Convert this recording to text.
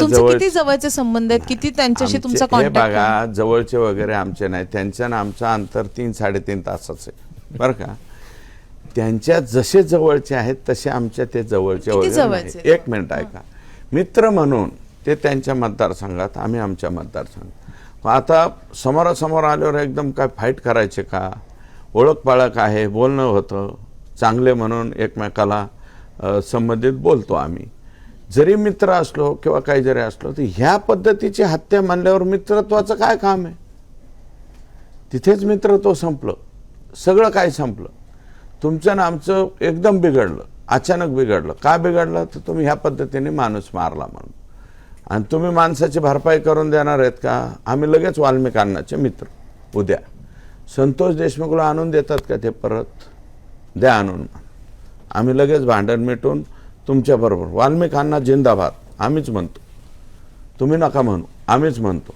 तुमचे किती जवळचे संबंध आहेत, किती त्यांच्याशी तुमचा हे कॉन्टॅक्ट बघा, जवळचे वगैरे आमचे नाही, त्यांच्या आणि आमचं अंतर 3-3.5 तासाचं आहे बरं का. त्यांच्या जसे जवळचे आहेत तसे आमच्या ते जवळचे किती वगैरे जवळचे? नाही. एक मिनिट ऐका. मित्र म्हणून ते त्यांच्या मतदारसंघात, आम्ही आमच्या मतदारसंघात. आता समोरासमोर आल्यावर एकदम काय फाईट करायचे का? ओळख पाळख आहे, बोलणं होतं, चांगले म्हणून एकमेकाला संबंधित बोलतो आम्ही. जरी मित्र असलो किंवा काही जरी असलो तर ह्या पद्धतीची हत्या मानल्यावर मित्रत्वाचं काय काम आहे? तिथेच मित्रत्व संपलं, सगळं काय संपलं. तुमचं ना आमचं एकदम बिघडलं, अचानक बिघडलं. का बिघडलं? तर तुम्ही ह्या पद्धतीने माणूस मारला म्हणून. आणि तुम्ही माणसाची भरपाई करून देणार आहेत का? आम्ही लगेच वाल्मिक अण्णाचे मित्र. उद्या संतोष देशमुखला आणून देतात का ते परत? द्या आणून. आम्ही लगेच भांडण मिटून तुमच्याबरोबर. वाल्मिक अण्णा जिंदाबाद आम्हीच म्हणतो, तुम्ही नका म्हणू, आम्हीच म्हणतो.